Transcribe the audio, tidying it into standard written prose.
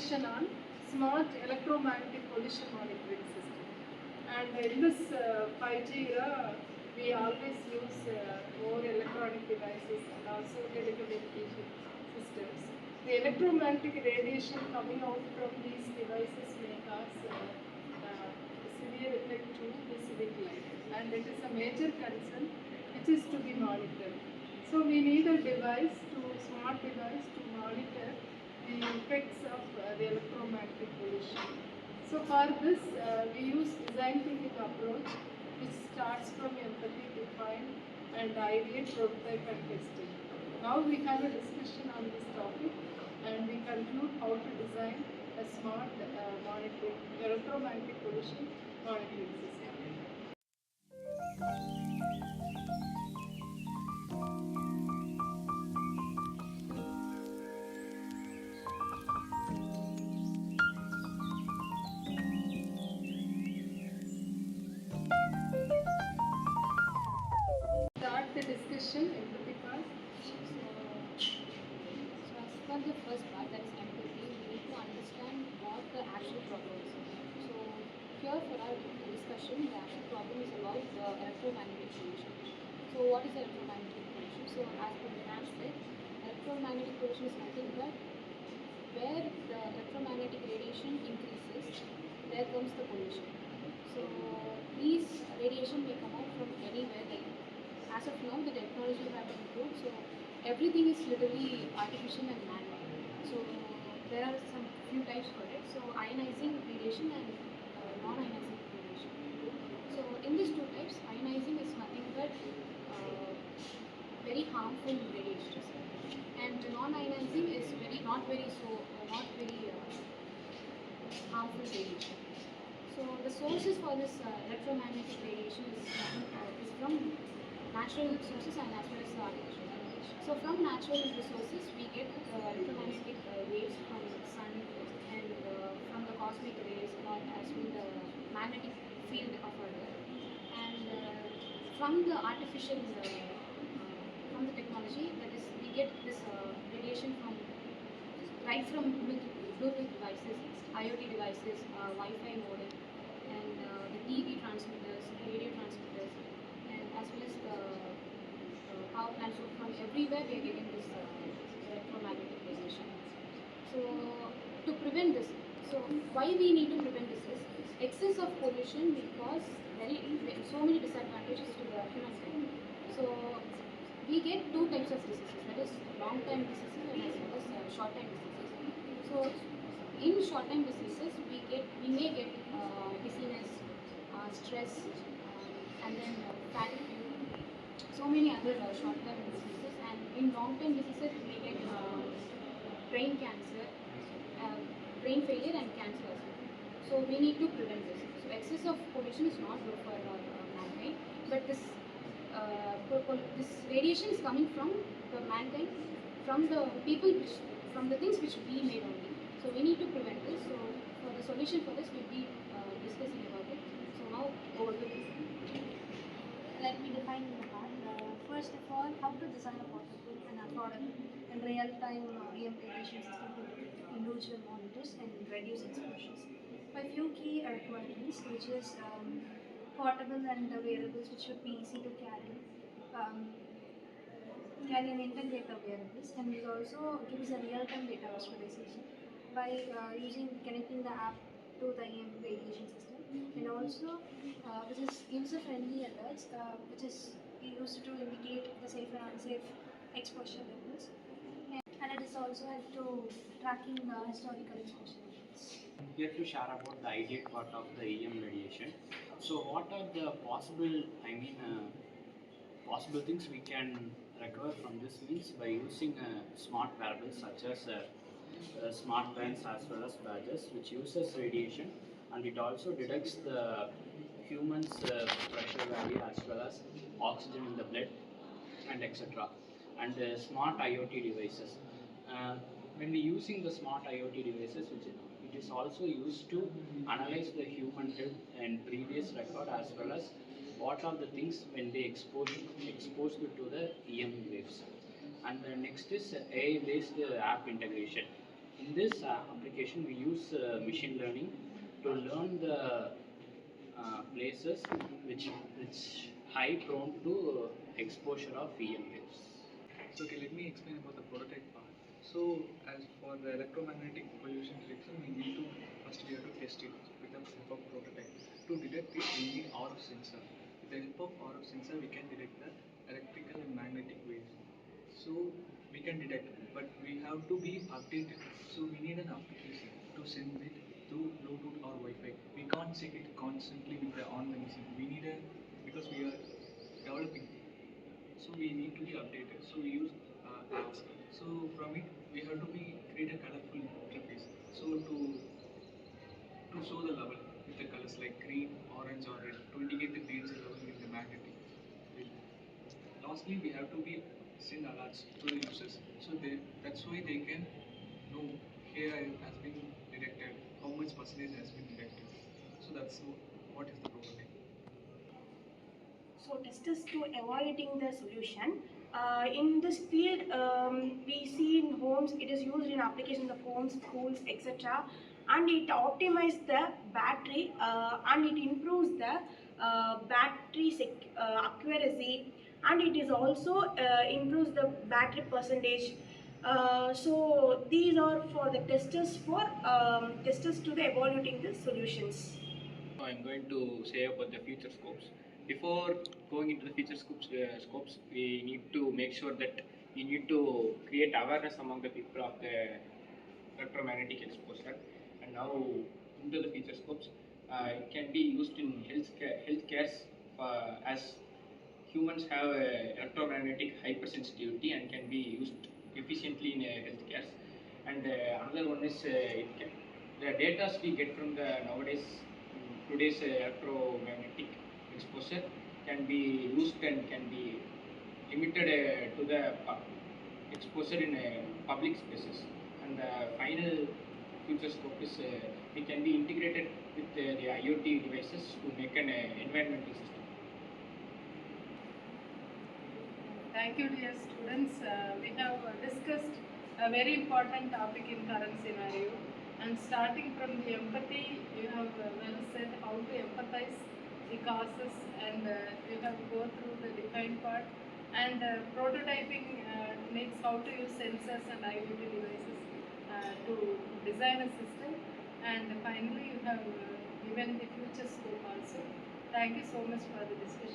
discussion on smart electromagnetic pollution monitoring system. And in this 5G era, we always use more electronic devices and also telecommunication systems. The electromagnetic radiation coming out from these devices may cause severe effect to the civic life, and it is a major concern which is to be monitored. So we need a smart device to monitor the effects of the electromagnetic pollution. So for this, we use design thinking approach, which starts from empathy, define, and ideate, prototype, and testing. Now we have a discussion on this topic, and we conclude how to design a smart monitoring electromagnetic pollution monitoring system. Start the discussion, empathy part. So as per the first part, that is empathy, we need to understand what the actual problem is. So here for our discussion, the actual problem is about electromagnetic pollution. So what is electromagnetic pollution? So as per the name said, electromagnetic pollution is nothing but where the electromagnetic radiation increases, there comes the pollution. So these radiation may come out from anywhere. Like as of now, the technology have improved. So everything is literally artificial and man-made. So there are some few types for it. So ionizing radiation and non-ionizing radiation. So in these two types, ionizing is nothing but very harmful radiation, and non-ionizing is not very harmful radiation. So the sources for this electromagnetic radiation is from natural sources and as well as artificial. So from natural resources, we get electromagnetic waves from the sun and from the cosmic rays, or as well the magnetic field of Earth. And from the artificial, from the technology, that is, we get this radiation from right from Bluetooth devices, IoT devices, Wi-Fi modem, and the TV transmitters, radio transmitters, and as well as the power plants. So from everywhere we are getting this electromagnetic radiation. So to prevent this, so why we need to prevent this is excess of pollution may cause so many disadvantages to the humankind. So we get two types of diseases, that is long-term diseases and as well as short-term diseases. So in short-term diseases, we may get dizziness, stress, and then fatigue, so many other short-term diseases. And in long-term diseases, we may get brain cancer, brain failure, and cancer as well. So we need to prevent this. So excess of pollution is not good for mankind, but this radiation is coming from the mankind, from the people, from the things which we made only. So we need to prevent this. So for the solution for this, we'll be discussing about it. So now over to you. Let me define the part. First of all, how to design a portable and affordable and real-time EM radiation system to detect individual monitors and reduce exposures. By few key requirements, which is portable and wearables, which should be easy to carry. Carry and integrate the wearables, and it also gives a real-time data visualization by using connecting the app to the EM radiation system, and also which is user-friendly alerts, which is used to indicate the safe and unsafe exposure levels, and it is also help to tracking the historical exposure levels. I'm here to share about the ideate part of the EM radiation. So what are the possible things we can recover from this means by using smart wearables such as smart bands as well as badges, which uses radiation, and it also detects the human's pressure value as well as oxygen in the blood and etc. And smart IoT devices. When we using the smart IoT devices, it is also used to analyze the human health and previous record as well as what are the things when they exposed to the EM waves. And the next is AI-based app integration. In this application, we use machine learning to learn the places which high prone to exposure of EM waves. So okay, let me explain about the prototype part. So as for the electromagnetic pollution detection, we need to first we have to test it with the help of prototype. To detect it, we need RF sensor. With the help of RF sensor, we can detect the electrical and magnetic waves. So we can detect, but we have to be updated. So we need an application to send it through Bluetooth or Wi-Fi. We can't check it constantly with the on the machine. We need a because we are developing. So we need to be updated. So we use apps. So from it we have to be create a colorful interface. So to show the level with the colors like green, orange, or red to indicate the danger level with the magnetic field. Lastly, we have to be send alerts to the users. So that's why they can know here has been detected, how much percentage has been detected. So that's what is the prototype. So testers to evaluating the solution. In this field, we see in homes, it is used in applications of homes, schools, etc. And it optimizes the battery and it improves the accuracy, and it is also improves the battery percentage. So these are for the testers to the evaluating the solutions. I'm going to say about the future scopes. Before going into the future scopes, we need to make sure that we need to create awareness among the people of the electromagnetic exposure. And now into the future scopes, it can be used in healthcare as humans have electromagnetic hypersensitivity and can be used efficiently in healthcare. And another one is the data we get from the today's electromagnetic exposure can be used and can be limited to the exposure in public spaces. And the final future scope is it can be integrated with the IoT devices to make an environmental system. Thank you, dear students. We have discussed a very important topic in current scenario. And starting from the empathy, you have well said how to empathize the causes, and you have go through the defined part. And prototyping makes how to use sensors and IoT devices to design a system. And finally, you have given the future scope also. Thank you so much for the discussion.